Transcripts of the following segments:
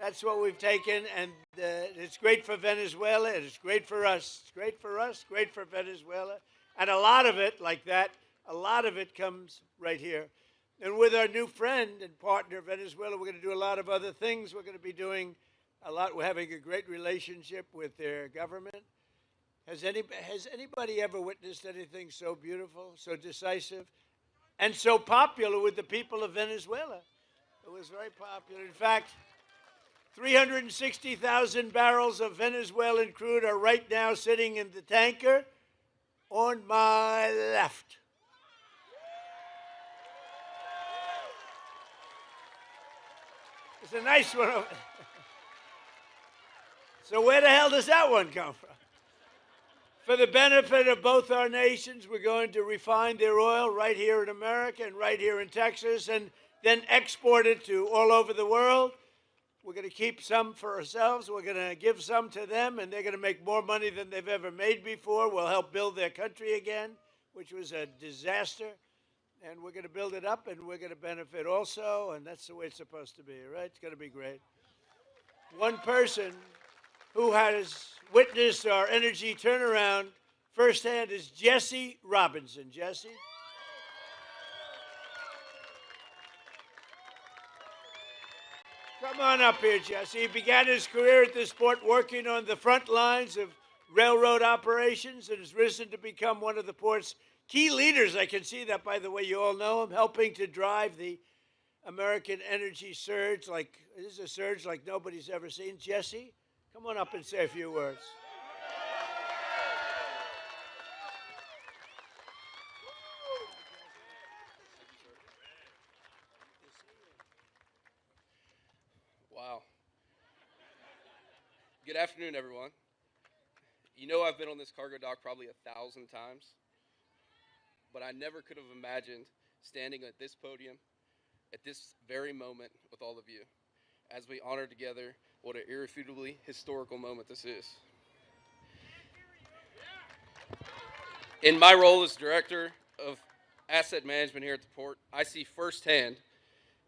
That's what we've taken, and it's great for Venezuela, and it's great for us. It's great for us, great for Venezuela. And a lot of it, like that, a lot of it comes right here. And with our new friend and partner, Venezuela, we're going to do a lot of other things. We're going to be doing a lot. We're having a great relationship with their government. Has anybody ever witnessed anything so beautiful, so decisive, and so popular with the people of Venezuela? It was very popular. In fact, 360,000 barrels of Venezuelan crude are right now sitting in the tanker on my left. It's a nice one. So where the hell does that one come from? For the benefit of both our nations, we're going to refine their oil right here in America and right here in Texas, and then export it to all over the world. We're going to keep some for ourselves. We're going to give some to them, and they're going to make more money than they've ever made before. We'll help build their country again, which was a disaster. And we're going to build it up, and we're going to benefit also, and that's the way it's supposed to be, right? It's going to be great. One person who has witnessed our energy turnaround firsthand is Jesse Robinson. Jesse? Come on up here, Jesse. He began his career at this port working on the front lines of railroad operations and has risen to become one of the port's key leaders. I can see that, by the way. You all know him, helping to drive the American energy surge. This is a surge like nobody's ever seen. Jesse, come on up and say a few words. Wow. Good afternoon, everyone. You know, I've been on this cargo dock probably 1,000 times, but I never could have imagined standing at this podium at this very moment with all of you as we honor together what an irrefutably historical moment this is. In my role as Director of Asset Management here at the port, I see firsthand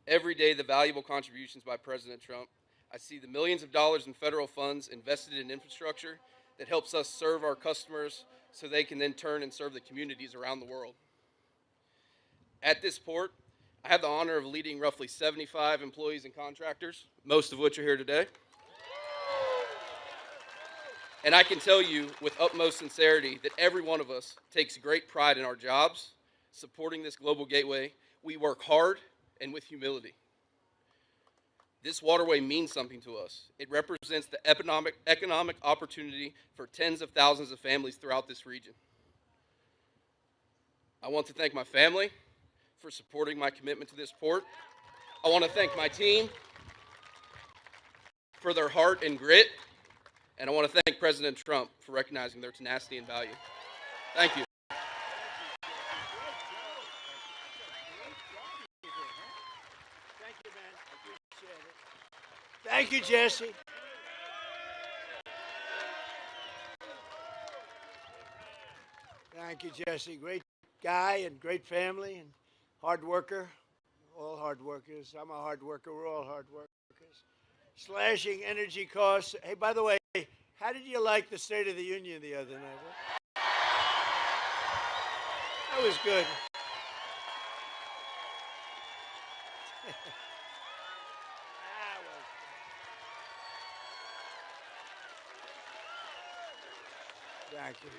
every day the valuable contributions by President Trump. I see the millions of dollars in federal funds invested in infrastructure that helps us serve our customers so they can then turn and serve the communities around the world. At this port, I have the honor of leading roughly 75 employees and contractors, most of which are here today. And I can tell you with utmost sincerity that every one of us takes great pride in our jobs, supporting this global gateway. We work hard and with humility. This waterway means something to us. It represents the economic opportunity for tens of thousands of families throughout this region. I want to thank my family for supporting my commitment to this port. I want to thank my team for their heart and grit, and I want to thank President Trump for recognizing their tenacity and value. Thank you. Thank you, Jesse. Thank you, Jesse. Great guy and great family and hard worker. All hard workers. I'm a hard worker. We're all hard workers. Slashing energy costs. Hey, by the way, how did you like the State of the Union the other night? That was good. Thank you.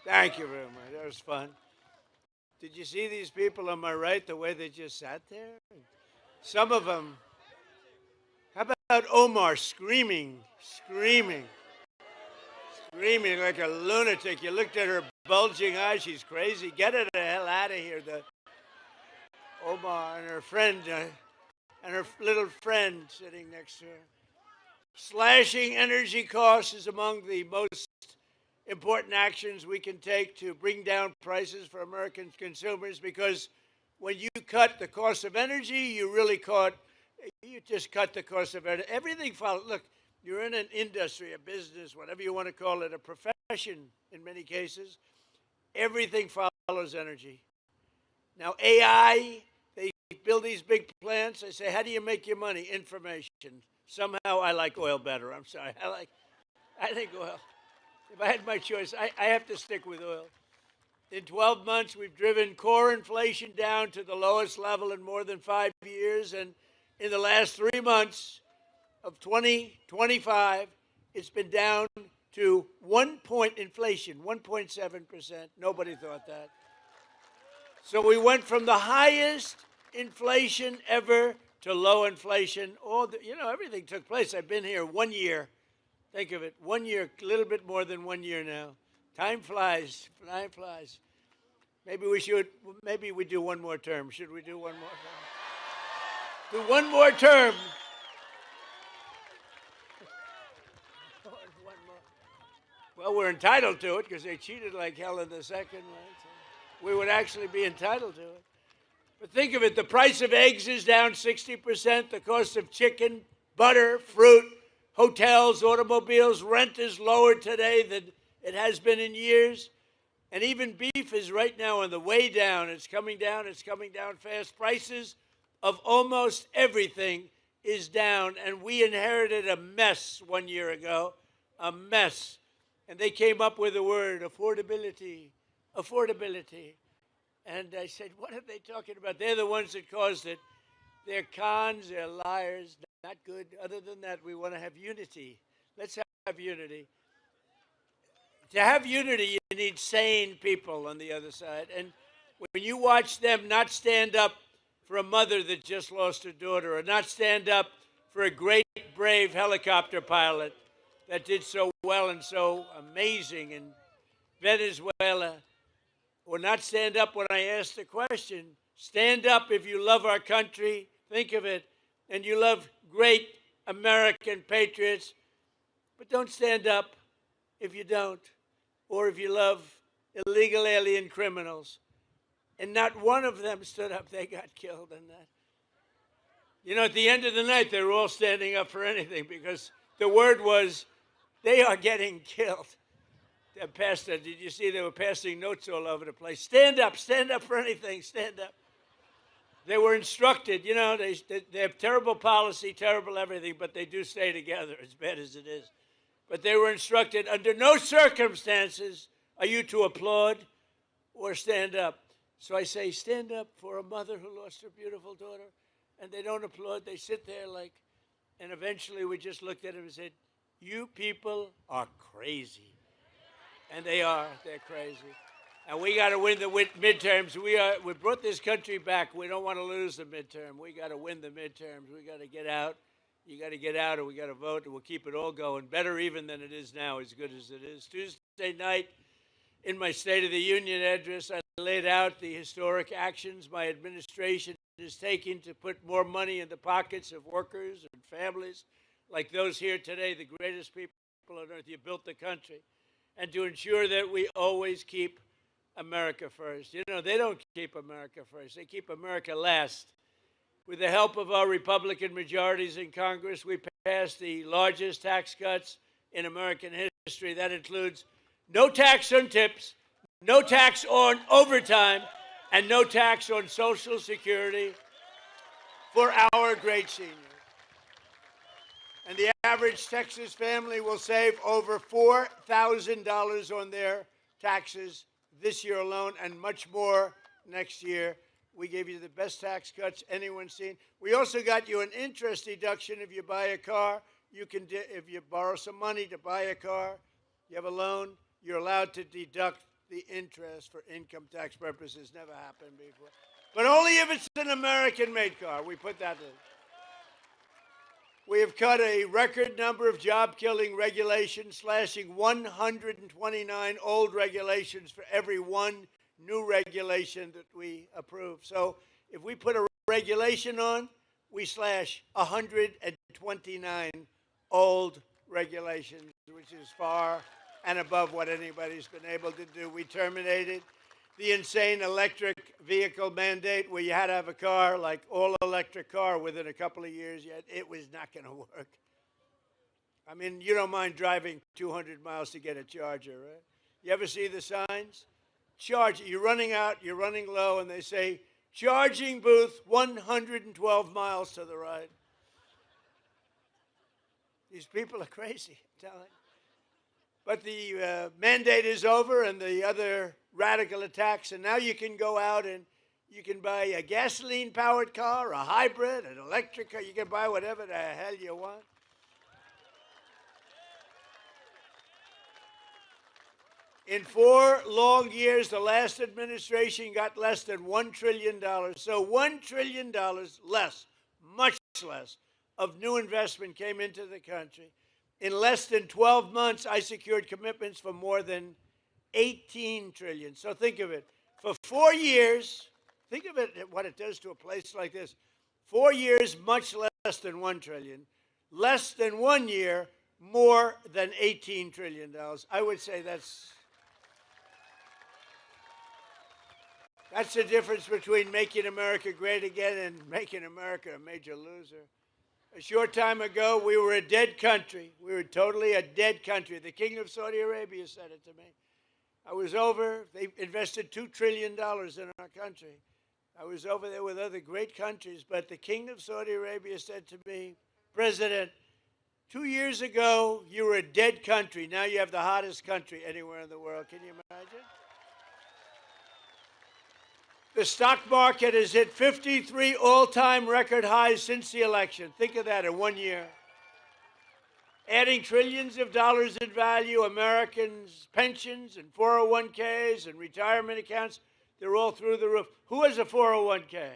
Thank you very much. That was fun. Did you see these people on my right, the way they just sat there? Some of them. How about Omar screaming like a lunatic? You looked at her bulging eyes. She's crazy. Get her the hell out of here. Omar and her friend, and her little friend sitting next to her. Slashing energy costs is among the most important actions we can take to bring down prices for American consumers, because when you cut the cost of energy, you just cut the cost of energy. Everything follows. Look, you're in an industry, a business, whatever you want to call it, a profession in many cases. Everything follows energy. Now, AI, they build these big plants. I say, how do you make your money? Information. Somehow I like oil better. I'm sorry. I think oil. If I had my choice, I have to stick with oil. In 12 months, we've driven core inflation down to the lowest level in more than 5 years. And in the last 3 months of 2025, it's been down to 1 point inflation, 1.7%. Nobody thought that. So we went from the highest inflation ever to low inflation. Everything took place. I've been here 1 year. Think of it, 1 year, a little bit more than 1 year now. Time flies. Time flies. Maybe we do one more term. Should we do one more term? Do one more term. One more. Well, we're entitled to it because they cheated like hell in the second, right? So we would actually be entitled to it. But think of it, the price of eggs is down 60%, the cost of chicken, butter, fruit, hotels, automobiles, rent is lower today than it has been in years. And even beef is right now on the way down. It's coming down fast. Prices of almost everything is down. And we inherited a mess 1 year ago, a mess. And they came up with the word affordability, affordability. And I said, what are they talking about? They're the ones that caused it. They're cons, they're liars, not good. Other than that, we want to have unity. Let's have unity. To have unity, you need sane people on the other side. And when you watch them not stand up for a mother that just lost her daughter, or not stand up for a great, brave helicopter pilot that did so well and so amazing in Venezuela, or not stand up when I ask the question, stand up if you love our country, think of it, and you love great American patriots, but don't stand up if you don't, or if you love illegal alien criminals. And not one of them stood up. They got killed in that. You know, at the end of the night, they were all standing up for anything because the word was, they are getting killed. Pastor, did you see they were passing notes all over the place? Stand up for anything, stand up. They were instructed, you know, they have terrible policy, terrible everything, but they do stay together, as bad as it is. But they were instructed, under no circumstances are you to applaud or stand up. So I say, stand up for a mother who lost her beautiful daughter, and they don't applaud. They sit there like, and eventually we just looked at him and said, you people are crazy. And they are. They're crazy. And we got to win the midterms. We brought this country back. We don't want to lose the midterm. We got to win the midterms. We got to get out. You got to get out, or we got to vote, and we'll keep it all going. Better even than it is now, as good as it is. Tuesday night, in my State of the Union address, I laid out the historic actions my administration is taking to put more money in the pockets of workers and families like those here today, the greatest people on earth. You built the country. And to ensure that we always keep America first. You know, they don't keep America first. They keep America last. With the help of our Republican majorities in Congress, we passed the largest tax cuts in American history. That includes no tax on tips, no tax on overtime, and no tax on Social Security for our great seniors. And the average Texas family will save over $4,000 on their taxes this year alone, and much more next year. We gave you the best tax cuts anyone's seen. We also got you an interest deduction if you buy a car. You can, if you borrow some money to buy a car, you have a loan, you're allowed to deduct the interest for income tax purposes. Never happened before. But only if it's an American-made car. We put that in. We have cut a record number of job-killing regulations, slashing 129 old regulations for every one new regulation that we approve. So if we put a regulation on, we slash 129 old regulations, which is far and above what anybody's been able to do. We terminated the insane electric vehicle mandate where you had to have a car, like all-electric car, within a couple of years. Yet it was not going to work. I mean, you don't mind driving 200 miles to get a charger, right? You ever see the signs? charge. You're running out, you're running low, and they say, charging booth 112 miles to the right. These people are crazy, I'm telling you. But the mandate is over and the other radical attacks, and now you can go out and you can buy a gasoline-powered car, a hybrid, an electric car. You can buy whatever the hell you want. In 4 long years, the last administration got less than $1 trillion. So $1 trillion less, much less, of new investment came into the country. In less than 12 months, I secured commitments for more than 18 trillion. So think of it. For 4 years, think of it, what it does to a place like this. 4 years, much less than 1 trillion. Less than 1 year, more than $18 trillion. I would say that's the difference between making America great again and making America a major loser. A short time ago, we were a dead country. We were totally a dead country. The King of Saudi Arabia said it to me. I was over. They invested $2 trillion in our country. I was over there with other great countries, but the King of Saudi Arabia said to me, President, 2 years ago, you were a dead country. Now you have the hottest country anywhere in the world. Can you imagine? The stock market has hit 53 all-time record highs since the election. Think of that in 1 year. Adding trillions of dollars in value, Americans' pensions and 401ks and retirement accounts, they're all through the roof. Who has a 401k?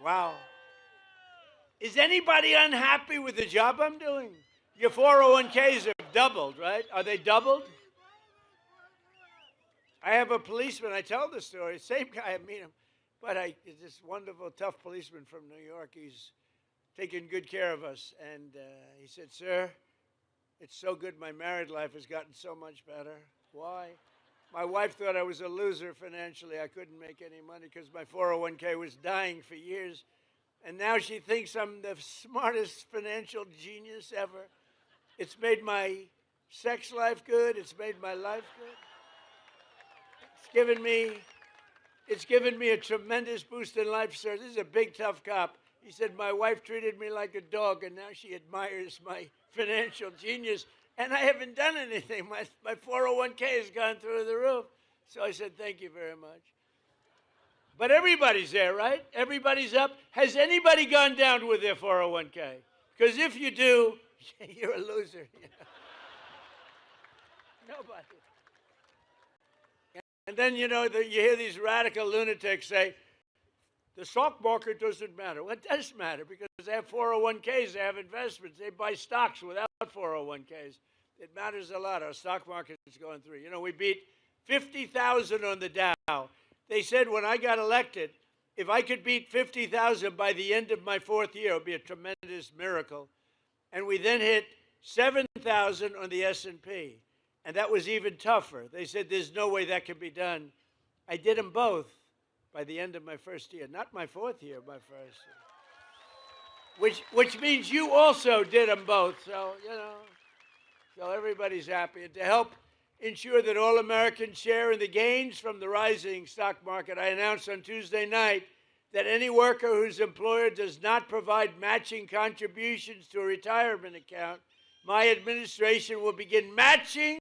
Wow. Is anybody unhappy with the job I'm doing? Your 401ks have doubled, right? Are they doubled? I have a policeman, I tell the story, same guy, I meet him, but this wonderful, tough policeman from New York. He's taking good care of us. And he said, sir, it's so good my married life has gotten so much better. Why? My wife thought I was a loser financially. I couldn't make any money because my 401k was dying for years. And now she thinks I'm the smartest financial genius ever. It's made my sex life good. It's made my life good. It's given me a tremendous boost in life, sir. This is a big, tough cop. He said, my wife treated me like a dog, and now she admires my financial genius, and I haven't done anything. My 401k has gone through the roof. So I said, thank you very much. But everybody's there, right? Everybody's up. Has anybody gone down with their 401k? Because if you do, you're a loser. Nobody. And then, you hear these radical lunatics say, the stock market doesn't matter. Well, it does matter because they have 401ks, they have investments, they buy stocks without 401ks. It matters a lot. Our stock market is going through. We beat 50,000 on the Dow. They said when I got elected, if I could beat 50,000 by the end of my 4th year, it would be a tremendous miracle. And we then hit 7,000 on the S&P. And that was even tougher. They said, there's no way that can be done. I did them both by the end of my 1st year. Not my 4th year, my 1st year. Which means you also did them both. So, so everybody's happy. And to help ensure that all Americans share in the gains from the rising stock market, I announced on Tuesday night that any worker whose employer does not provide matching contributions to a retirement account, my administration will begin matching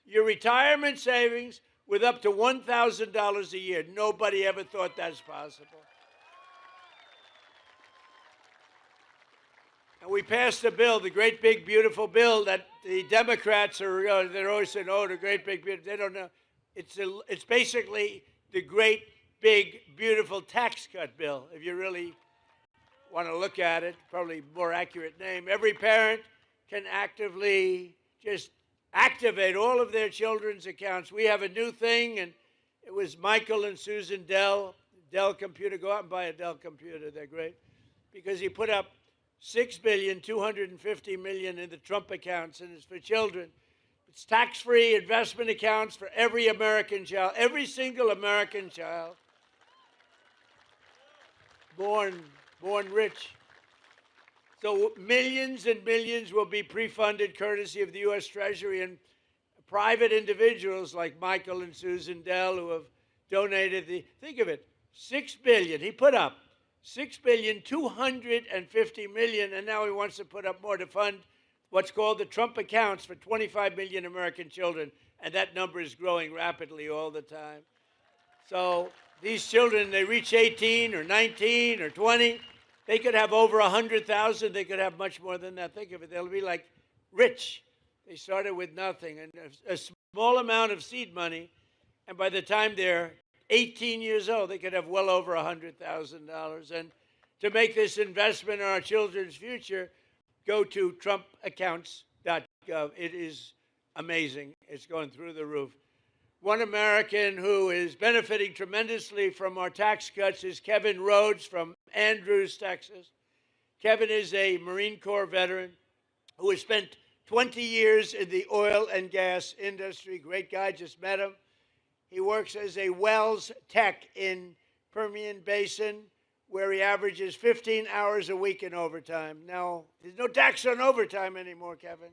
your retirement savings with up to $1,000 a year. Nobody ever thought that's possible. And we passed a bill, the great big beautiful bill that the Democrats are, they're always saying, oh, the great big beautiful, they don't know. It's basically the great big beautiful tax cut bill, if you really want to look at it, probably more accurate name. Every parent can actively just activate all of their children's accounts. We have a new thing, and it was Michael and Susan Dell Computer. Go out and buy a Dell computer. They're great. Because he put up $6.25 billion in the Trump accounts, and it's for children. It's tax-free investment accounts for every American child, every single American child born rich. So millions and millions will be pre-funded courtesy of the U.S. Treasury, and private individuals like Michael and Susan Dell who have donated think of it, $6 billion. He put up $6,250,000,000, and now he wants to put up more to fund what's called the Trump accounts for 25 million American children, and that number is growing rapidly all the time. So these children, they reach 18 or 19 or 20, they could have over 100,000. They could have much more than that. Think of it. They'll be like rich. They started with nothing, and a small amount of seed money, and by the time they're 18 years old, they could have well over $100,000. And to make this investment in our children's future, go to trumpaccounts.gov. It is amazing. It's going through the roof. One American who is benefiting tremendously from our tax cuts is Kevin Rhodes from Andrews, Texas. Kevin is a Marine Corps veteran who has spent 20 years in the oil and gas industry. Great guy, just met him. He works as a wells tech in Permian Basin, where he averages 15 hours a week in overtime. Now, there's no tax on overtime anymore, Kevin.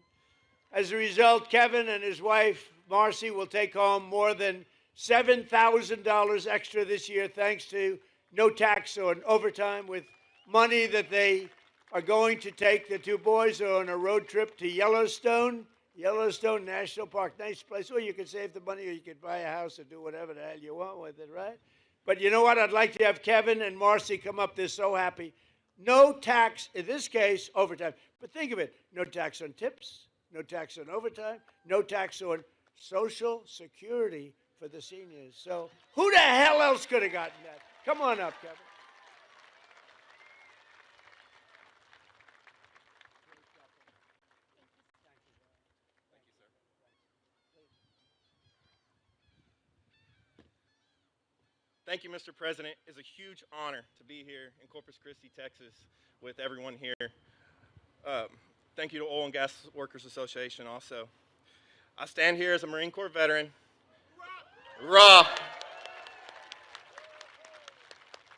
As a result, Kevin and his wife, Marcy, will take home more than $7,000 extra this year, thanks to no tax on overtime, with money that they are going to take. The two boys are on a road trip to Yellowstone National Park. Nice place. Well, you could save the money, or you could buy a house or do whatever the hell you want with it, right? But you know what? I'd like to have Kevin and Marcy come up. They're so happy. No tax, in this case, overtime. But think of it. No tax on tips, no tax on overtime, no tax on Social Security for the seniors. So who the hell else could have gotten that? Come on up, Kevin. Thank you, Mr. President. It's a huge honor to be here in Corpus Christi, Texas, with everyone here. Thank you to Oil and Gas Workers Association also. I stand here as a Marine Corps veteran. Raw.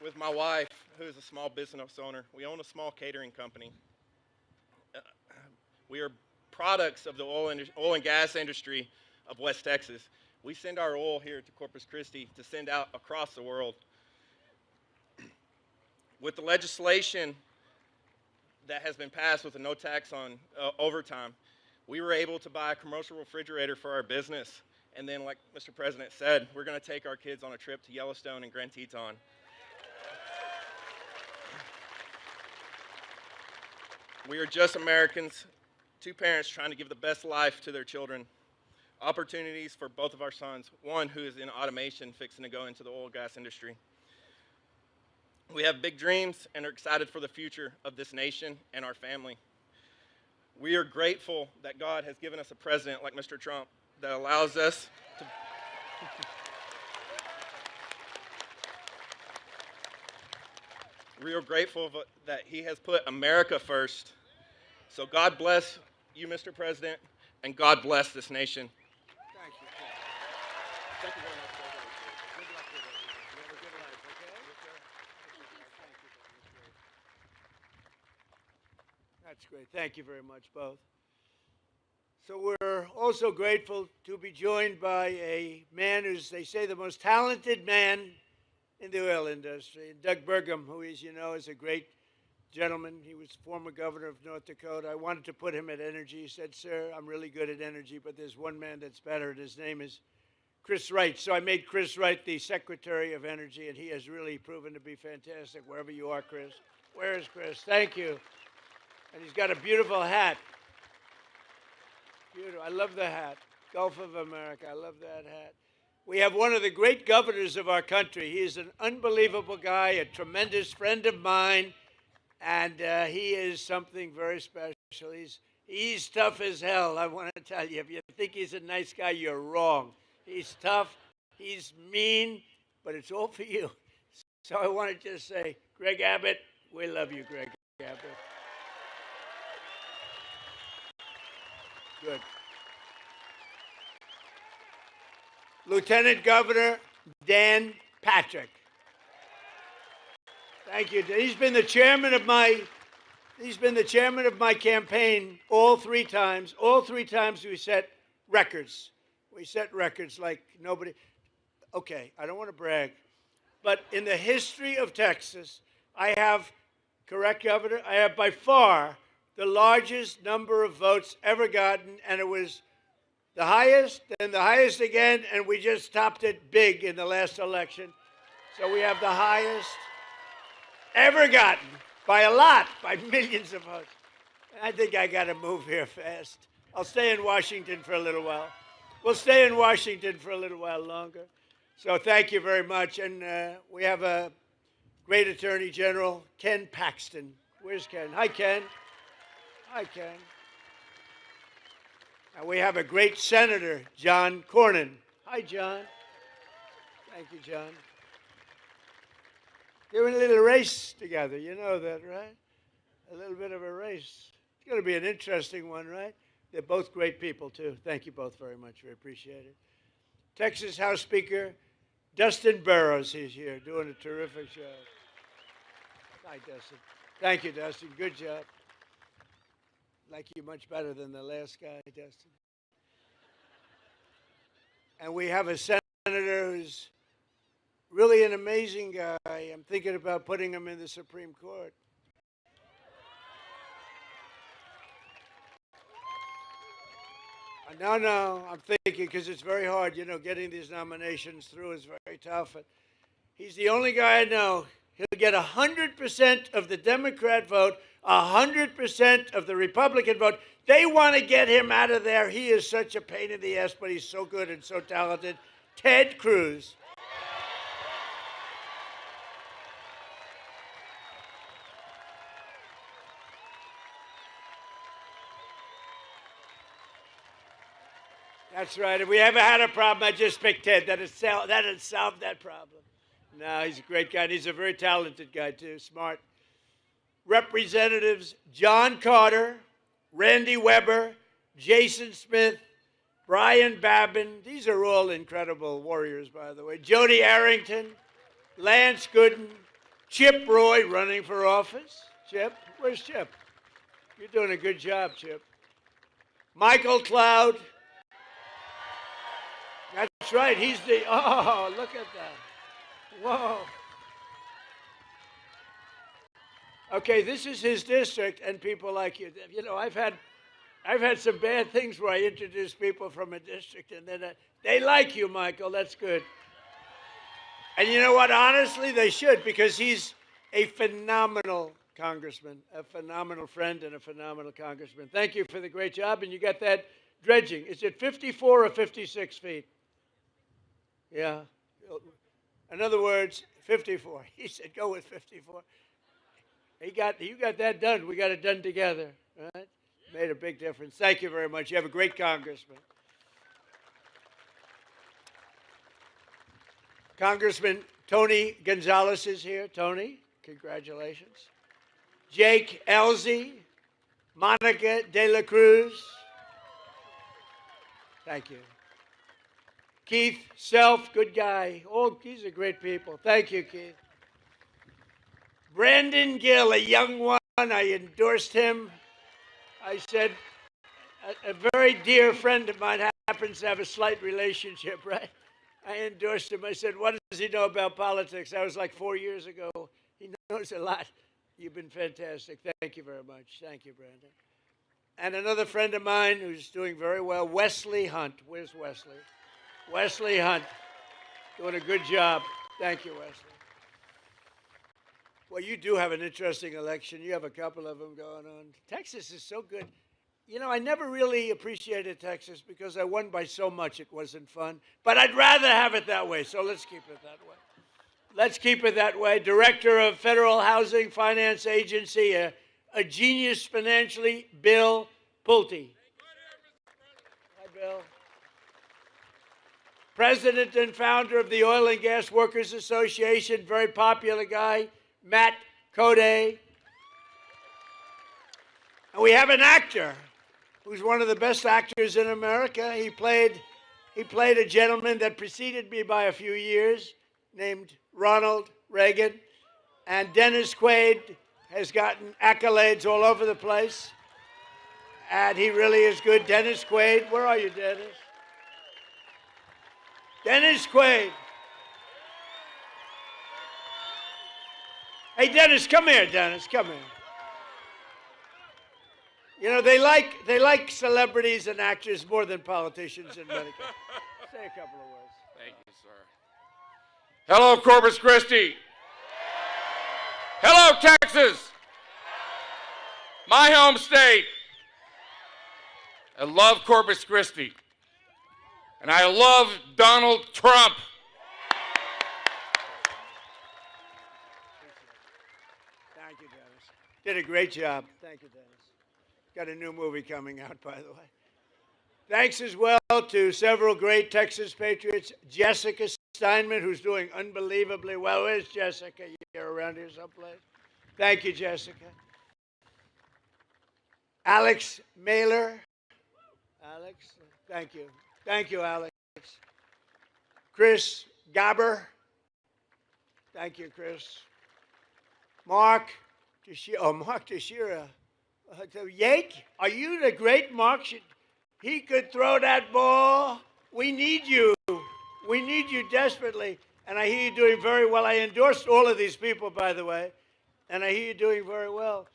With my wife, who is a small business owner. We own a small catering company. We are products of the oil and gas industry of West Texas. We send our oil here to Corpus Christi to send out across the world. With the legislation that has been passed with a no tax on overtime, we were able to buy a commercial refrigerator for our business. And then, like Mr. President said, we're going to take our kids on a trip to Yellowstone and Grand Teton. We are just Americans, two parents trying to give the best life to their children. Opportunities for both of our sons, one who is in automation fixing to go into the oil and gas industry. We have big dreams and are excited for the future of this nation and our family. We are grateful that God has given us a president like Mr. Trump that allows us to we are grateful that he has put America first. So God bless you, Mr. President, and God bless this nation. Thank you, Kevin. Thank you very much. Good luck with everything. You have a good life, okay? That's great. Thank you very much, both. So we're also grateful to be joined by a man who's, they say, the most talented man in the oil industry. Doug Burgum, who, as you know, is a great gentleman. He was former governor of North Dakota. I wanted to put him at energy. He said, sir, I'm really good at energy, but there's one man that's better, and his name is Chris Wright. So I made Chris Wright the Secretary of Energy, and he has really proven to be fantastic, wherever you are, Chris. Where is Chris? Thank you. And he's got a beautiful hat. Beautiful. I love the hat. Gulf of America. I love that hat. We have one of the great governors of our country. He is an unbelievable guy, a tremendous friend of mine, and he is something very special. He's tough as hell, I want to tell you. If you think he's a nice guy, you're wrong. He's tough, he's mean, but it's all for you. So I want to just say, Greg Abbott, we love you, Greg Abbott. Good. Lieutenant Governor Dan Patrick. Thank you. He's been the chairman of my campaign all three times. All three times we set records. We set records like nobody. Okay, I don't want to brag, but in the history of Texas, I have, correct, Governor, I have by far the largest number of votes ever gotten, and it was the highest, and the highest again, and we just topped it big in the last election. So we have the highest ever gotten by a lot, by millions of votes. I think I got to move here fast. I'll stay in Washington for a little while. We'll stay in Washington for a little while longer. So thank you very much. And we have a great Attorney General, Ken Paxton. Where's Ken? Hi, Ken. Hi, Ken. And we have a great Senator, John Cornyn. Hi, John. Thank you, John. They're in a little race together. You know that, right? A little bit of a race. It's going to be an interesting one, right? They're both great people, too. Thank you both very much. We appreciate it. Texas House Speaker Dustin Burrows, he's here, doing a terrific job. Hi, Dustin. Thank you, Dustin. Good job. Like you much better than the last guy, Dustin. And we have a senator who's really an amazing guy. I'm thinking about putting him in the Supreme Court. No, I'm thinking because it's very hard. You know, getting these nominations through is very tough. He's the only guy I know. He'll get 100% of the Democrat vote, 100% of the Republican vote. They want to get him out of there. He is such a pain in the ass, but he's so good and so talented. Ted Cruz. That's right. If we ever had a problem, I just picked Ted. That'd solve that problem. No, he's a great guy. And he's a very talented guy, too. Smart. Representatives John Carter, Randy Weber, Jason Smith, Brian Babin. These are all incredible warriors, by the way. Jody Arrington, Lance Gooden, Chip Roy running for office. Chip? Where's Chip? You're doing a good job, Chip. Michael Cloud. That's right. He's the, oh, look at that. Whoa. Okay, this is his district, and people like you. You know, I've had some bad things where I introduce people from a district, and then they like you, Michael. That's good. And you know what? Honestly, they should, because he's a phenomenal congressman, a phenomenal friend, and a phenomenal congressman. Thank you for the great job, and you got that dredging. Is it 54 or 56 feet? Yeah. In other words, 54. He said, go with 54. You got that done. We got it done together. Right? Made a big difference. Thank you very much. You have a great congressman. Congressman Tony Gonzalez is here. Tony, congratulations. Jake Elzey, Monica De La Cruz. Thank you. Keith Self, good guy. Oh, these are great people. Thank you, Keith. Brandon Gill, a young one. I endorsed him. I said, a very dear friend of mine happens to have a slight relationship, right? I endorsed him. I said, what does he know about politics? That was like 4 years ago. He knows a lot. You've been fantastic. Thank you very much. Thank you, Brandon. And another friend of mine who's doing very well, Wesley Hunt. Where's Wesley? Wesley Hunt, doing a good job. Thank you, Wesley. Well, you do have an interesting election. You have a couple of them going on. Texas is so good. You know, I never really appreciated Texas because I won by so much it wasn't fun. But I'd rather have it that way, so let's keep it that way. Let's keep it that way. Director of Federal Housing Finance Agency, a genius financially, Bill Pulte. Hi, Bill. President and founder of the Oil and Gas Workers Association, very popular guy, Matt Code. And we have an actor who's one of the best actors in America. He played a gentleman that preceded me by a few years named Ronald Reagan. And Dennis Quaid has gotten accolades all over the place. And he really is good. Dennis Quaid, where are you, Dennis? Dennis Quaid. Hey, Dennis, come here, Dennis, come here. You know, they like celebrities and actors more than politicians in Medicare. Say a couple of words. Thank you, sir. Hello, Corpus Christi. Hello, Texas. My home state. I love Corpus Christi. And I love Donald Trump. Thank you, Dennis. Did a great job. Thank you, Dennis. Got a new movie coming out, by the way. Thanks as well to several great Texas patriots. Jessica Steinman, who's doing unbelievably well. Where's Jessica? You're around here someplace. Thank you, Jessica. Alex Mailer. Alex, thank you. Thank you, Alex. Chris Gabber. Thank you, Chris. Mark Teixeira. Yake, are you the great Mark? He could throw that ball. We need you. We need you desperately. And I hear you doing very well. I endorsed all of these people, by the way. And I hear you doing very well.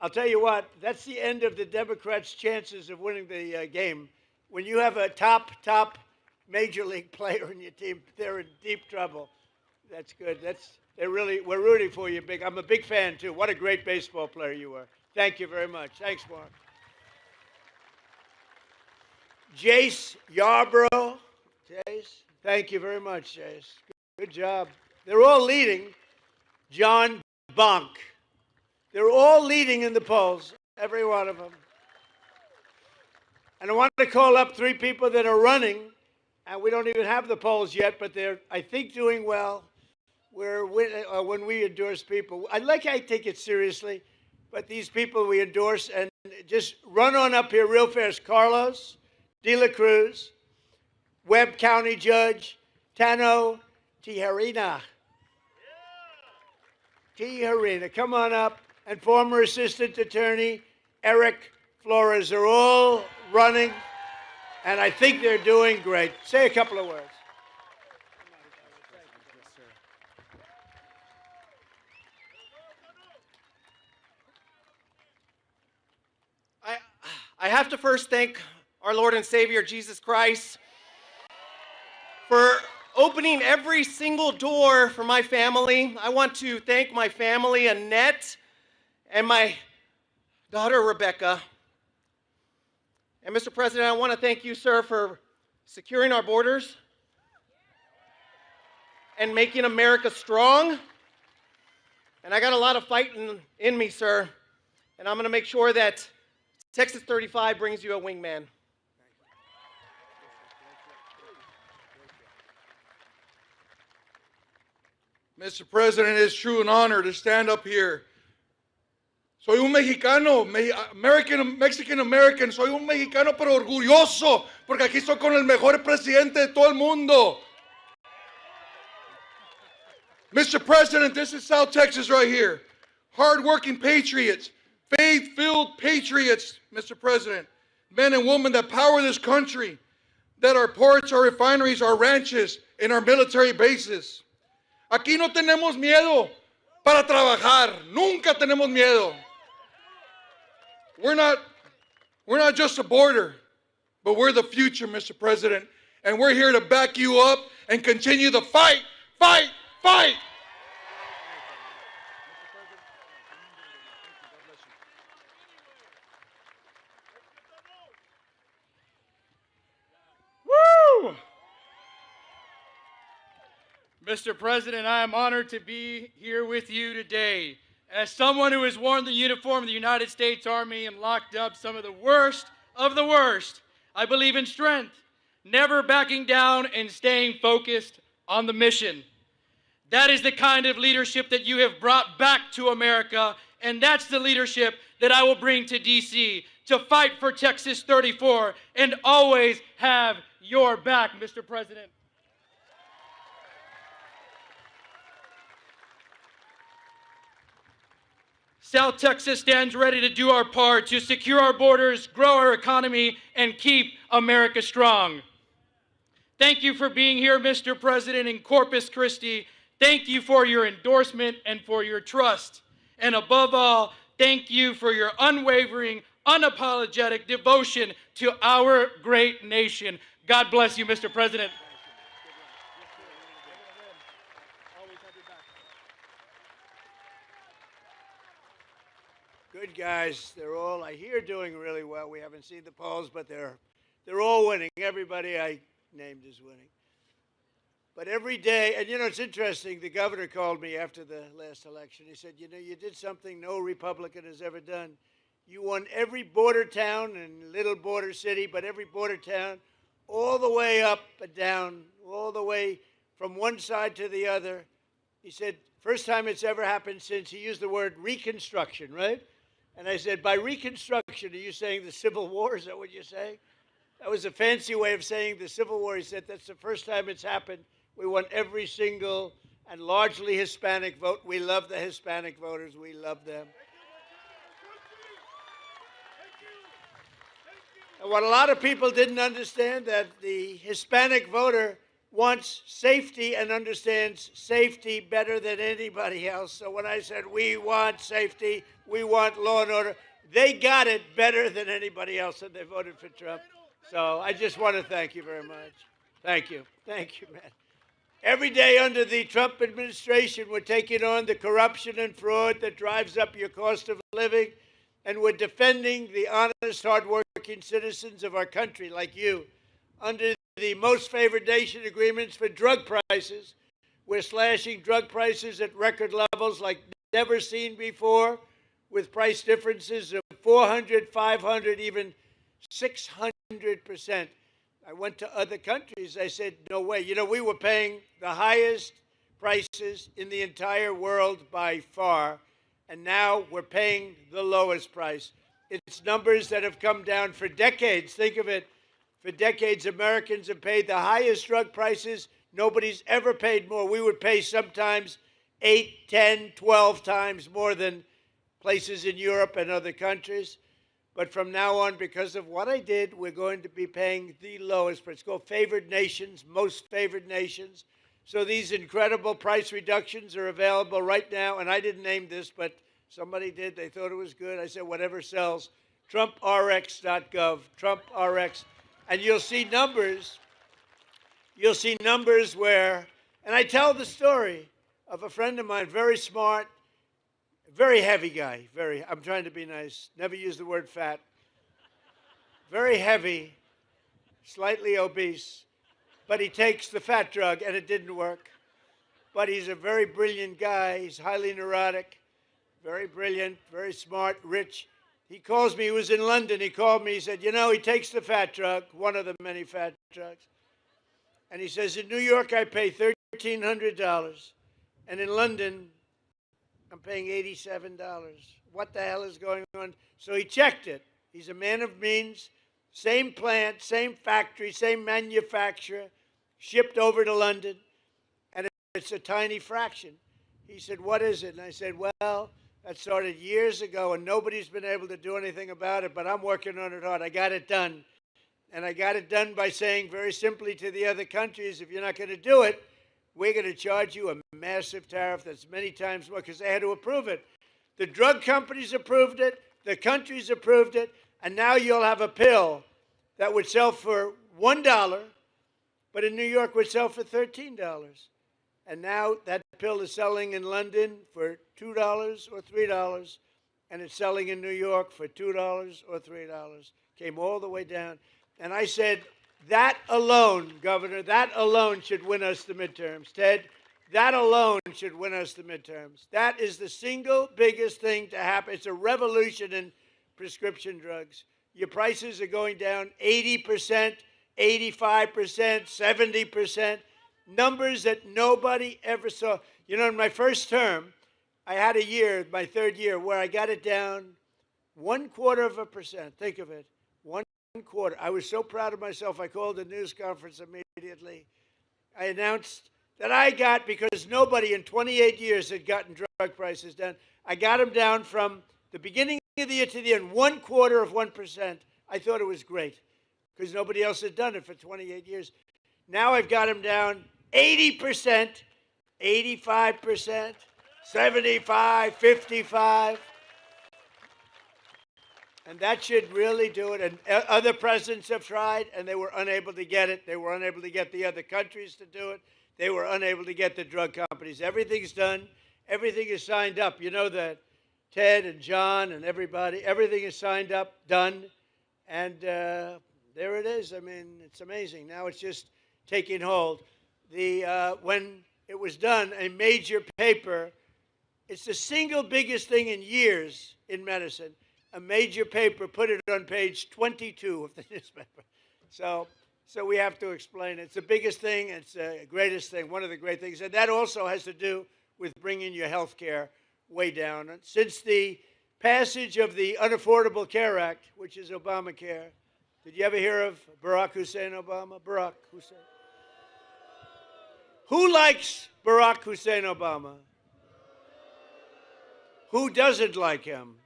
I'll tell you what, that's the end of the Democrats' chances of winning the game. When you have a top major league player in your team, they're in deep trouble. That's good. We're rooting for you big. I'm a big fan, too. What a great baseball player you were. Thank you very much. Thanks, Mark. Jace Yarborough. Jace, thank you very much, Jace. Good job. They're all leading. John Bonk. They're all leading in the polls, every one of them. And I want to call up 3 people that are running, and we don't even have the polls yet, but they're, I think, doing well. When we endorse people, I take it seriously, but these people we endorse, and just run on up here real fast. Carlos De La Cruz, Webb County Judge Tano Tijerina. Tijerina, come on up. And former Assistant Attorney Eric Flores are all running, and I think they're doing great. Say a couple of words. I have to first thank our Lord and Savior, Jesus Christ, for opening every single door for my family. I want to thank my family, Annette, and my daughter, Rebecca. And Mr. President, I want to thank you, sir, for securing our borders and making America strong. And I got a lot of fight in me, sir. And I'm going to make sure that Texas 35 brings you a wingman. Mr. President, it is true an honor to stand up here. Soy un mexicano, Mexican-American, soy un mexicano pero orgulloso, porque aquí estoy con el mejor presidente de todo el mundo. Mr. President, this is South Texas right here. Hard-working patriots, faith-filled patriots, Mr. President. Men and women that power this country, that our ports, our refineries, our ranches, and our military bases. Aquí no tenemos miedo para trabajar. Nunca tenemos miedo. We're not just a border, but we're the future, Mr. President. And we're here to back you up and continue the fight, fight, fight. Woo! Mr. President, I am honored to be here with you today. As someone who has worn the uniform of the United States Army and locked up some of the worst, I believe in strength, never backing down and staying focused on the mission. That is the kind of leadership that you have brought back to America, and that's the leadership that I will bring to D.C. to fight for Texas 34 and always have your back, Mr. President. South Texas stands ready to do our part to secure our borders, grow our economy, and keep America strong. Thank you for being here, Mr. President, in Corpus Christi. Thank you for your endorsement and for your trust. And above all, thank you for your unwavering, unapologetic devotion to our great nation. God bless you, Mr. President. Good guys. They're all, I hear, doing really well. We haven't seen the polls, but they're all winning. Everybody I named is winning. But every day, and you know, it's interesting, the governor called me after the last election. He said, you know, you did something no Republican has ever done. You won every border town and little border city, but every border town, all the way up and down, all the way from one side to the other. He said, first time it's ever happened since, he used the word Reconstruction, right? And I said, by Reconstruction, are you saying the Civil War? Is that what you're saying? That was a fancy way of saying the Civil War. He said, that's the first time it's happened. We won every single and largely Hispanic vote. We love the Hispanic voters. We love them. And what a lot of people didn't understand, that the Hispanic voter wants safety and understands safety better than anybody else. So when I said we want safety, we want law and order, they got it better than anybody else, and they voted for Trump. So I just want to thank you very much. Thank you. Thank you, man. Every day under the Trump administration, we're taking on the corruption and fraud that drives up your cost of living, and we're defending the honest, hardworking citizens of our country like you. Under the most favored nation agreements for drug prices, we're slashing drug prices at record levels like never seen before, with price differences of 400, 500, even 600%. I went to other countries. I said, no way. You know, we were paying the highest prices in the entire world by far, and now we're paying the lowest price. It's numbers that have come down for decades. Think of it. For decades, Americans have paid the highest drug prices. Nobody's ever paid more. We would pay sometimes 8, 10, 12 times more than places in Europe and other countries. But from now on, because of what I did, we're going to be paying the lowest price. It's called favored nations, most favored nations. So these incredible price reductions are available right now. And I didn't name this, but somebody did. They thought it was good. I said, whatever sells. TrumpRx.gov, TrumpRx. And you'll see numbers. You'll see numbers where, and I tell the story of a friend of mine, very smart, very heavy guy, I'm trying to be nice, never use the word fat. Very heavy, slightly obese, but he takes the fat drug and it didn't work. But he's a very brilliant guy. He's highly neurotic, very brilliant, very smart, rich. He calls me, he was in London, he called me, he said, you know, he takes the fat drug, one of the many fat drugs. And he says, in New York, I pay $1,300. And in London, I'm paying $87. What the hell is going on? So he checked it. He's a man of means, same plant, same factory, same manufacturer, shipped over to London, and it's a tiny fraction. He said, what is it? And I said, well, that started years ago, and nobody's been able to do anything about it, but I'm working on it hard. I got it done. And I got it done by saying very simply to the other countries, if you're not going to do it, we're going to charge you a massive tariff that's many times more, because they had to approve it. The drug companies approved it, the countries approved it, and now you'll have a pill that would sell for $1, but in New York would sell for $13. And now that pill is selling in London for $2 or $3, and it's selling in New York for $2 or $3. Came all the way down. And I said, that alone, Governor, that alone should win us the midterms. Ted, that alone should win us the midterms. That is the single biggest thing to happen. It's a revolution in prescription drugs. Your prices are going down 80%, 85%, 70%, numbers that nobody ever saw. You know, in my first term, I had a year, my third year, where I got it down 0.25%. Think of it, 1/4. I was so proud of myself, I called a news conference immediately. I announced that I got, because nobody in 28 years had gotten drug prices down, I got them down from the beginning of the year to the end, 1/4%. I thought it was great, because nobody else had done it for 28 years. Now I've got them down 80%, 85%, 75, 55. And that should really do it. And other presidents have tried, and they were unable to get it. They were unable to get the other countries to do it. They were unable to get the drug companies. Everything's done. Everything is signed up. You know that Ted and John and everybody, everything is signed up, done. And there it is. I mean, it's amazing. Now it's just taking hold. When it was done, a major paper, it's the single biggest thing in years in medicine. A major paper put it on page 22 of the newspaper. So we have to explain it. It's the biggest thing. It's the greatest thing, one of the great things. And that also has to do with bringing your health care way down. And since the passage of the Unaffordable Care Act, which is Obamacare, did you ever hear of Barack Hussein Obama? Barack Hussein. Who likes Barack Hussein Obama? Who doesn't like him?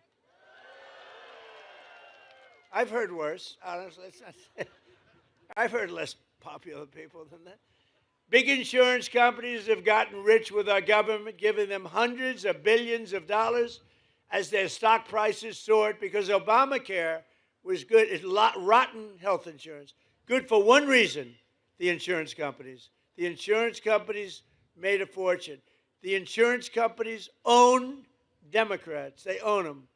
I've heard worse, honestly. I've heard less popular people than that. Big insurance companies have gotten rich with our government, giving them hundreds of billions of dollars as their stock prices soared because Obamacare was good. It's rotten health insurance. Good for one reason, the insurance companies. The insurance companies made a fortune. The insurance companies own Democrats. They own them.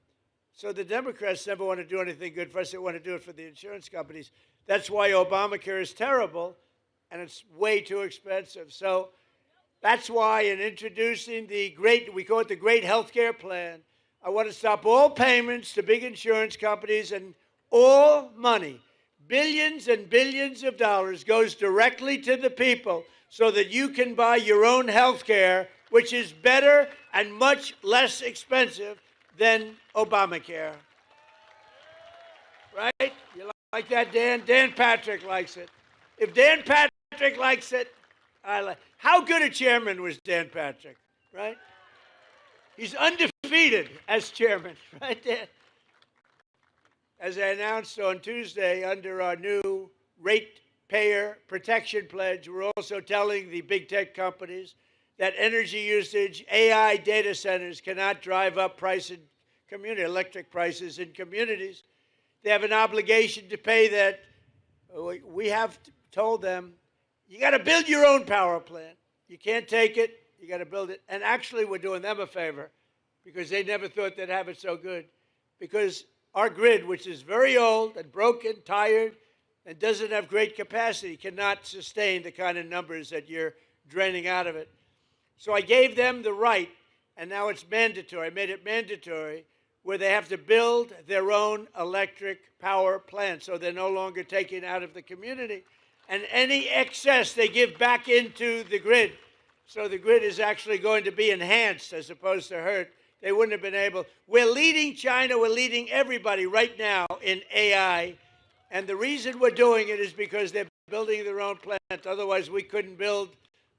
So the Democrats never want to do anything good for us. They want to do it for the insurance companies. That's why Obamacare is terrible, and it's way too expensive. So that's why in introducing the great, we call it the Great Healthcare Plan, I want to stop all payments to big insurance companies, and all money, billions and billions of dollars, goes directly to the people so that you can buy your own health care, which is better and much less expensive than Obamacare. Right? You like that, Dan? Dan Patrick likes it. If Dan Patrick likes it, I like it. How good a chairman was Dan Patrick, right? He's undefeated as chairman, right, Dan? As I announced on Tuesday, under our new ratepayer protection pledge, we're also telling the big tech companies that energy usage, AI data centers cannot drive up electric prices in communities. They have an obligation to pay that. We have told them, you got to build your own power plant. You can't take it, you got to build it. And actually, we're doing them a favor because they never thought they'd have it so good. Because our grid, which is very old and broken, tired, and doesn't have great capacity, cannot sustain the kind of numbers that you're draining out of it. So I gave them the right, and now it's mandatory. I made it mandatory where they have to build their own electric power plant, so they're no longer taking out of the community. And any excess they give back into the grid. So the grid is actually going to be enhanced as opposed to hurt. They wouldn't have been able. We're leading China. We're leading everybody right now in AI. And the reason we're doing it is because they're building their own plant. Otherwise, we couldn't build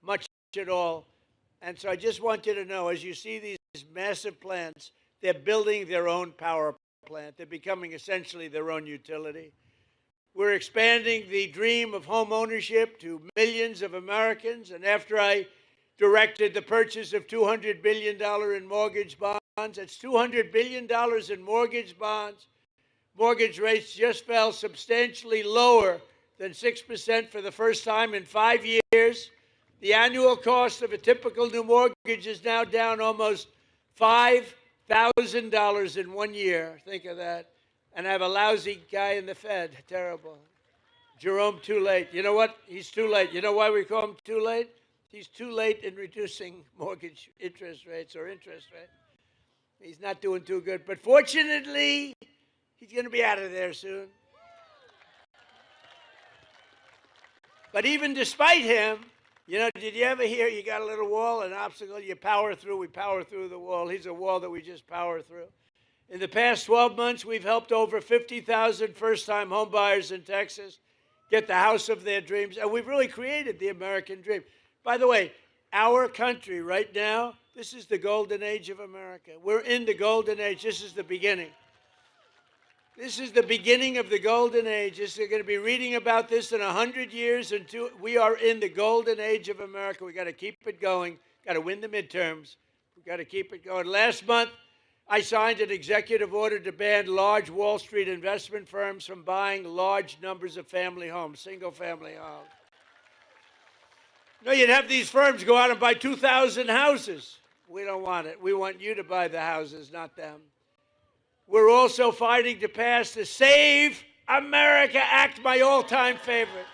much at all. And so I just want you to know, as you see these massive plants, they're building their own power plant. They're becoming essentially their own utility. We're expanding the dream of home ownership to millions of Americans. And after I directed the purchase of $200 billion in mortgage bonds, that's $200 billion in mortgage bonds. Mortgage rates just fell substantially lower than 6% for the first time in 5 years. The annual cost of a typical new mortgage is now down almost $5,000 in 1 year. Think of that. And I have a lousy guy in the Fed. Terrible. Jerome, too late. You know what? He's too late. You know why we call him too late? He's too late in reducing mortgage interest rates or interest rate. He's not doing too good. But fortunately, he's going to be out of there soon. But even despite him, you know, did you ever hear you got a little wall, an obstacle, you power through, we power through the wall. He's a wall that we just power through. In the past 12 months, we've helped over 50,000 first-time homebuyers in Texas get the house of their dreams, and we've really created the American dream. By the way, our country right now, this is the golden age of America. We're in the golden age. This is the beginning. This is the beginning of the golden age. They're going to be reading about this in 100 years. We are in the golden age of America. We got to keep it going. Got to win the midterms. We got to keep it going. Last month, I signed an executive order to ban large Wall Street investment firms from buying large numbers of family homes, single-family homes. No, you'd have these firms go out and buy 2,000 houses. We don't want it. We want you to buy the houses, not them. We're also fighting to pass the Save America Act, my all-time favorite.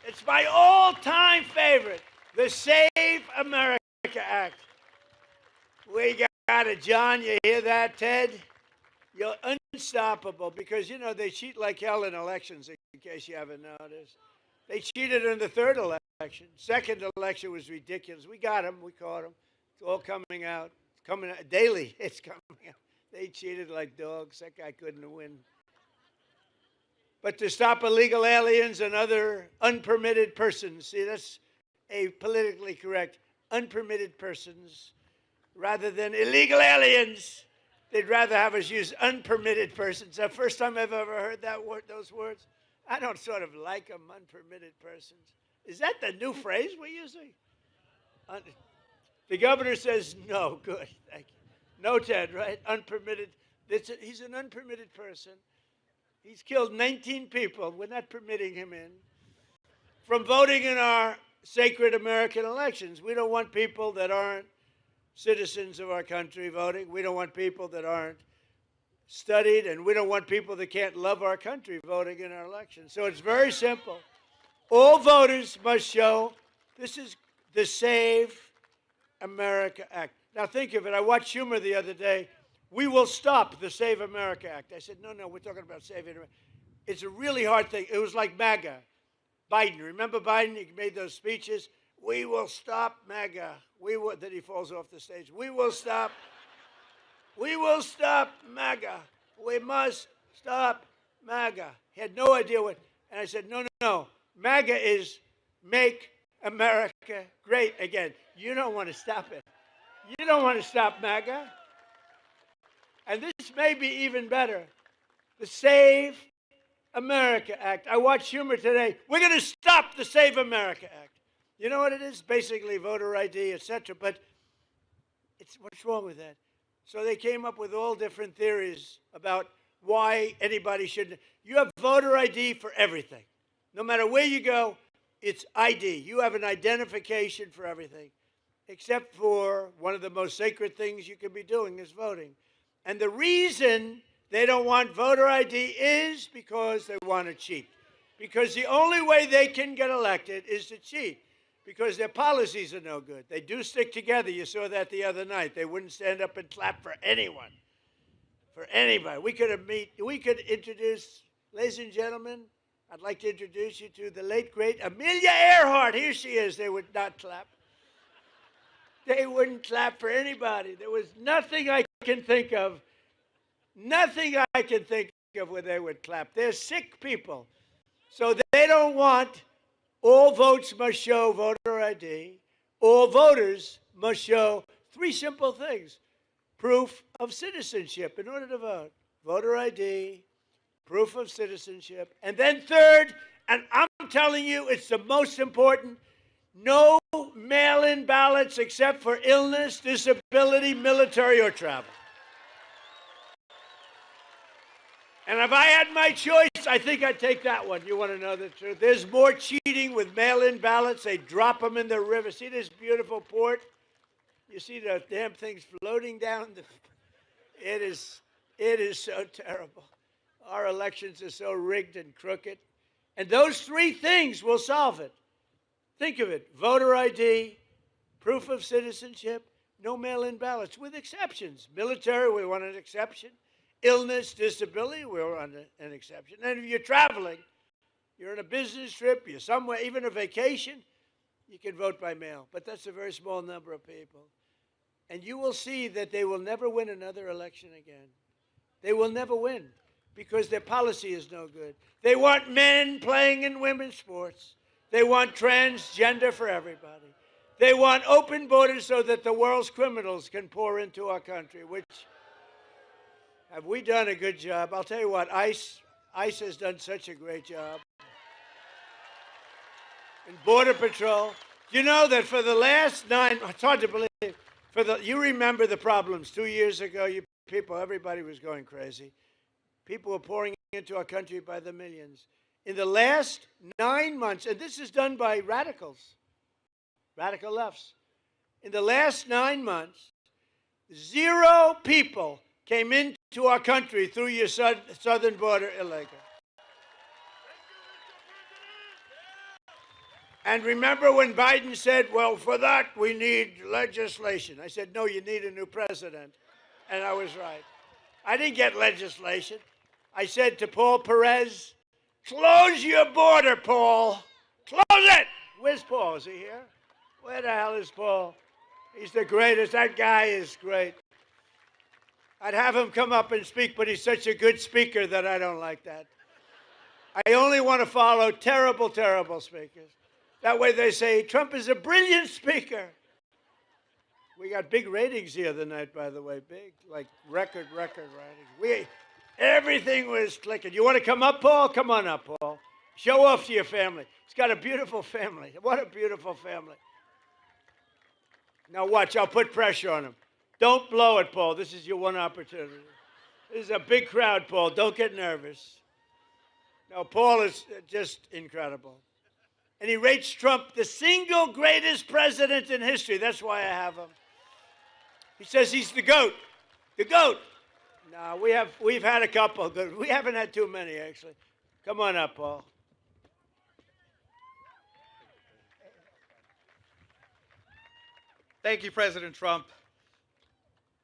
It's my all-time favorite, the Save America Act. We got it, John. You hear that, Ted? You're unstoppable because, you know, they cheat like hell in elections, in case you haven't noticed. They cheated in the third election. Second election was ridiculous. We got them. We caught them. It's all coming out. It's coming out daily. It's coming out. They cheated like dogs. That guy couldn't win. But to stop illegal aliens and other unpermitted persons, see, that's a politically correct, unpermitted persons, rather than illegal aliens. They'd rather have us use unpermitted persons. The first time I've ever heard that word, those words. I don't sort of like them, unpermitted persons. Is that the new phrase we're using? The governor says no. Good, thank you. No, Ted, right? Unpermitted. He's an unpermitted person. He's killed 19 people. We're not permitting him in. From voting in our sacred American elections. We don't want people that aren't citizens of our country voting. We don't want people that aren't studied, and we don't want people that can't love our country voting in our elections. So it's very simple. All voters must show this is the Save America Act. Now think of it. I watched Humor the other day. We will stop the Save America Act. I said, no, we're talking about saving America. It's a really hard thing. It was like MAGA. Biden, remember Biden? He made those speeches. We will stop MAGA. Then he falls off the stage. We will stop MAGA. We must stop MAGA. He had no idea what. And I said, no. MAGA is Make America Great Again. You don't want to stop it. You don't want to stop MAGA. And this may be even better. The Save America Act. I watched Humor today. We're going to stop the Save America Act. You know what it is? Basically voter ID, etc. But what's wrong with that? So they came up with all different theories about why anybody shouldn't. You have voter ID for everything. No matter where you go, it's ID. You have an identification for everything, except for one of the most sacred things you can be doing is voting. And the reason they don't want voter ID is because they want to cheat. Because the only way they can get elected is to cheat. Because their policies are no good. They do stick together. You saw that the other night. They wouldn't stand up and clap for anyone, for anybody. We could introduce, ladies and gentlemen, I'd like to introduce you to the late, great Amelia Earhart. Here she is. They would not clap. They wouldn't clap for anybody. There was nothing I can think of, where they would clap. They're sick people. So they don't want. All votes must show voter ID. All voters must show three simple things. Proof of citizenship in order to vote. Voter ID, proof of citizenship. And then third, and I'm telling you it's the most important, no mail-in ballots except for illness, disability, military, or travel. And if I had my choice, I think I'd take that one. You want to know the truth? There's more cheating with mail-in ballots. They drop them in the river. See this beautiful port? You see the damn things floating down? It is so terrible. Our elections are so rigged and crooked. And those three things will solve it. Think of it. Voter ID, proof of citizenship, no mail-in ballots, with exceptions. Military, we want an exception. Illness, disability, we're on an exception. And if you're traveling, you're on a business trip, you're somewhere, even a vacation, you can vote by mail. But that's a very small number of people. And you will see that they will never win another election again. They will never win because their policy is no good. They want men playing in women's sports. They want transgender for everybody. They want open borders so that the world's criminals can pour into our country, which have we done a good job? I'll tell you what, ICE has done such a great job. And Border Patrol. Do you know that for the last it's hard to believe, you remember the problems 2 years ago, you people, everybody was going crazy. People were pouring into our country by the millions. In the last 9 months, and this is done by radicals, radical lefts. In the last 9 months, 0 people came into our country through your southern border illegal. And remember when Biden said, well, for that we need legislation. I said, no, you need a new president. And I was right. I didn't get legislation. I said to Paul Perez, close your border, Paul. Close it. Where's Paul? Is he here? Where the hell is Paul? He's the greatest. That guy is great. I'd have him come up and speak, but he's such a good speaker that I don't like that. I only want to follow terrible, terrible speakers. That way they say, Trump is a brilliant speaker. We got big ratings the other night, by the way, big, like record ratings. Everything was clicking. You want to come up, Paul? Come on up, Paul. Show off to your family. He's got a beautiful family. What a beautiful family. Now watch, I'll put pressure on him. Don't blow it, Paul. This is your one opportunity. This is a big crowd, Paul. Don't get nervous. No, Paul is just incredible. And he rates Trump the single greatest president in history. That's why I have him. He says he's the GOAT. The GOAT. No, we've had a couple. We haven't had too many, actually. Come on up, Paul. Thank you, President Trump.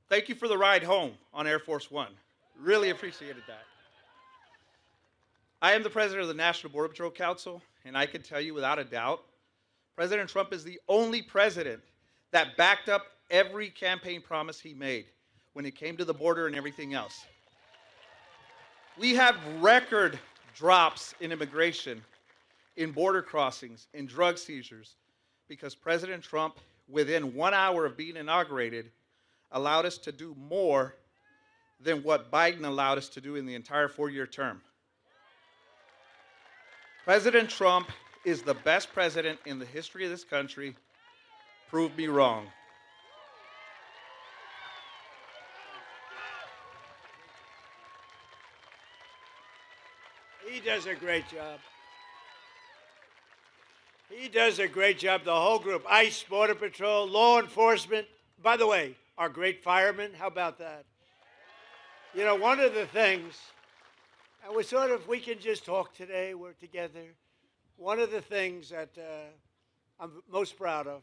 Thank you for the ride home on Air Force One. Really appreciated that. I am the president of the National Border Patrol Council, and I can tell you without a doubt, President Trump is the only president that backed up every campaign promise he made when it came to the border and everything else. We have record drops in immigration, in border crossings, in drug seizures, because President Trump, within 1 hour of being inaugurated, allowed us to do more than what Biden allowed us to do in the entire 4-year term. President Trump is the best president in the history of this country. Prove me wrong. He does a great job. He does a great job, the whole group. ICE, Border Patrol, law enforcement. By the way, our great firemen, how about that? You know, one of the things, and we can just talk today, we're together. One of the things that I'm most proud of,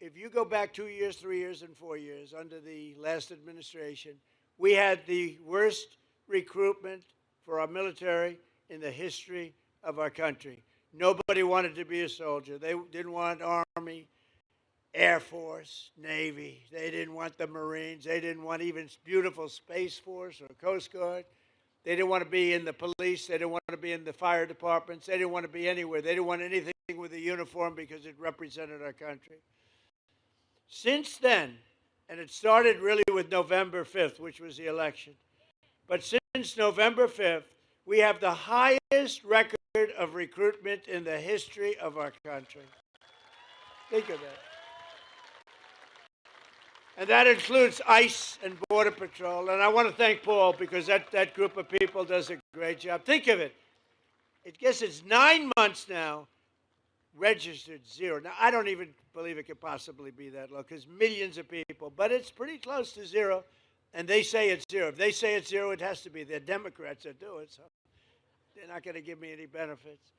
if you go back 2 years, 3 years, and 4 years under the last administration, we had the worst recruitment for our military in the history of our country. Nobody wanted to be a soldier. They didn't want Army, Air Force, Navy. They didn't want the Marines. They didn't want even beautiful Space Force or Coast Guard. They didn't want to be in the police. They didn't want to be in the fire departments. They didn't want to be anywhere. They didn't want anything with a uniform because it represented our country. Since then, and it started really with November 5th, which was the election, but since November 5th, we have the highest record of recruitment in the history of our country. Think of that. And that includes ICE and Border Patrol. And I want to thank Paul because that group of people does a great job. Think of it. I guess it's 9 months now, registered 0. Now, I don't even believe it could possibly be that low because millions of people. But it's pretty close to 0. And they say it's 0. If they say it's 0, it has to be. They're Democrats that do it. So they're not going to give me any benefits.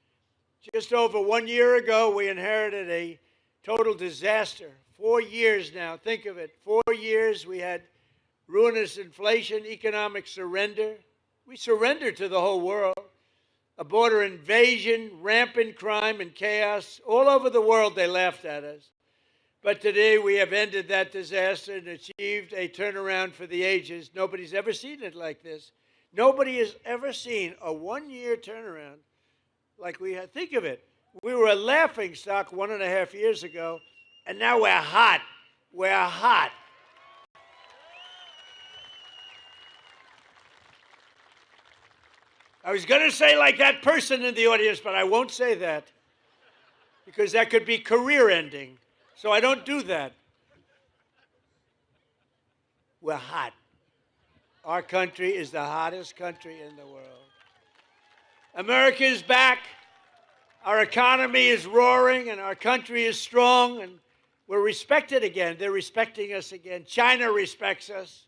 Just over 1 year ago, we inherited a total disaster. 4 years now, think of it. 4 years, we had ruinous inflation, economic surrender. We surrendered to the whole world. A border invasion, rampant crime and chaos. All over the world, they laughed at us. But today, we have ended that disaster and achieved a turnaround for the ages. Nobody's ever seen it like this. Nobody has ever seen a 1-year turnaround like we had. Think of it. We were a laughing stock 1.5 years ago, And now we're hot. We're hot. I was going to say like that person in the audience, but I won't say that because that could be career ending. So I don't do that. We're hot. Our country is the hottest country in the world. America is back. Our economy is roaring and our country is strong and we're respected again. They're respecting us again. China respects us.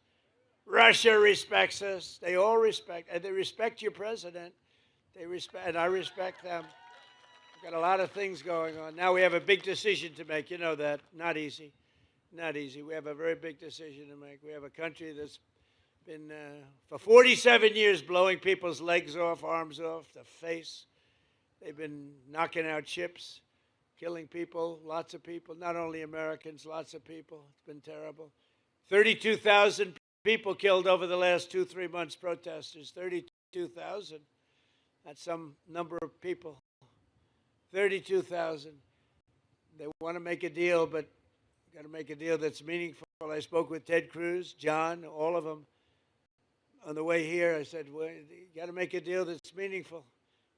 Russia respects us. They all respect, and they respect your president. They respect, and I respect them. We've got a lot of things going on. Now we have a big decision to make. You know that. Not easy. Not easy. We have a very big decision to make. We have a country that's been, for 47 years, blowing people's legs off, arms off, the face. They've been knocking out ships, killing people, lots of people, not only Americans, lots of people. It's been terrible. 32,000 people killed over the last 2-3 months, protesters. 32,000. That's some number of people. 32,000. They want to make a deal, but got to make a deal that's meaningful. I spoke with Ted Cruz, John, all of them. On the way here, I said, well, you got to make a deal that's meaningful.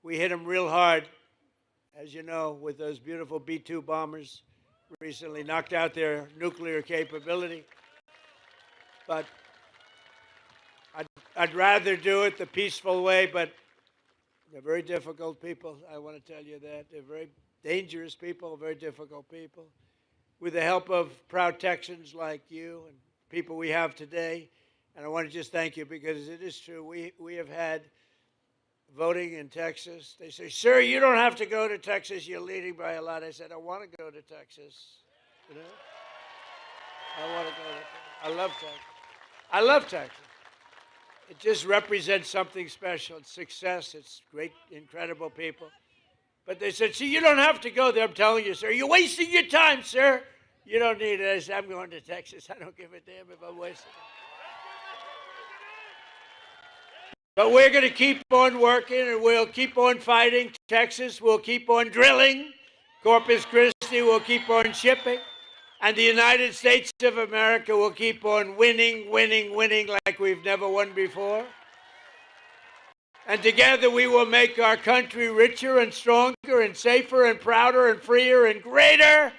We hit them real hard, as you know, with those beautiful B-2 bombers. Recently knocked out their nuclear capability. But I'd rather do it the peaceful way, but they're very difficult people. I want to tell you that. They're very dangerous people, very difficult people. With the help of proud Texans like you and people we have today, and I want to just thank you because it is true. We have had voting in Texas. They say, sir, you don't have to go to Texas. You're leading by a lot. I said, I want to go to Texas. You know? I want to go to Texas. I love Texas. I love Texas. It just represents something special. It's success. It's great, incredible people. But they said, see, you don't have to go there. I'm telling you, sir. You're wasting your time, sir. You don't need it. I said, I'm going to Texas. I don't give a damn if I'm wasting it. But we're going to keep on working, and we'll keep on fighting. Texas will keep on drilling. Corpus Christi will keep on shipping. And the United States of America will keep on winning, winning, winning like we've never won before. And together we will make our country richer and stronger and safer and prouder and freer and greater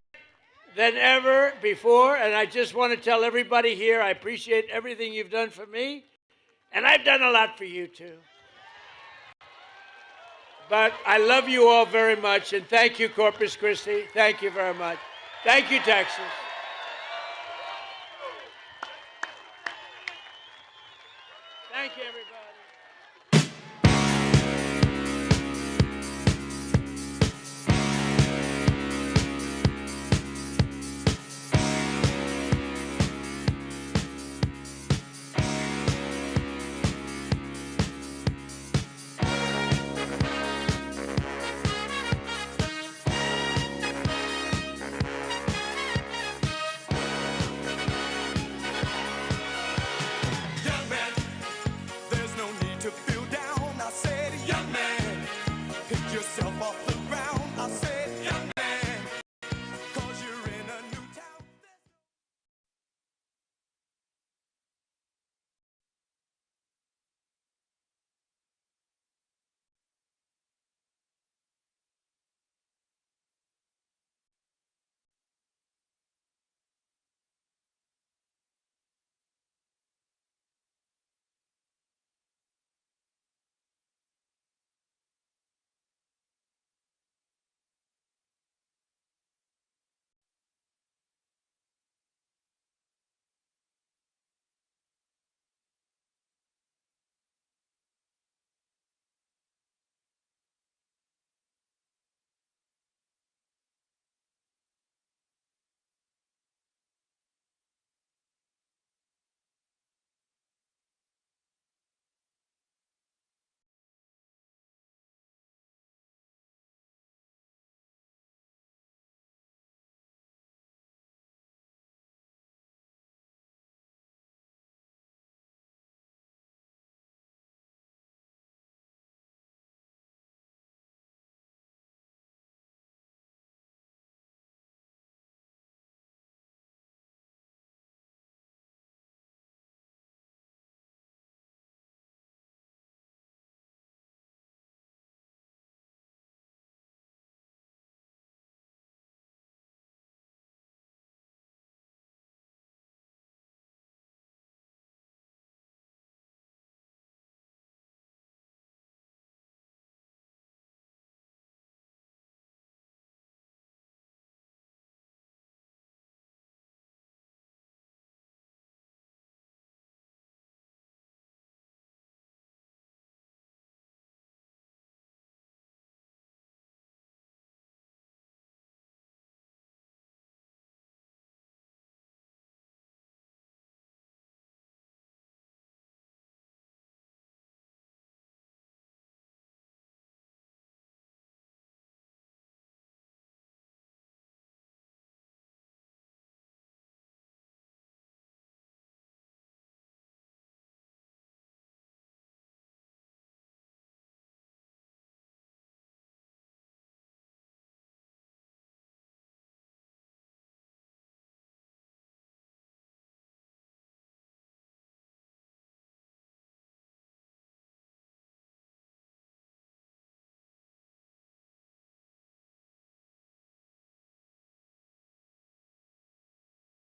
than ever before. And I just want to tell everybody here, I appreciate everything you've done for me. And I've done a lot for you, too. But I love you all very much. And thank you, Corpus Christi. Thank you very much. Thank you, Texas. Thank you, everybody.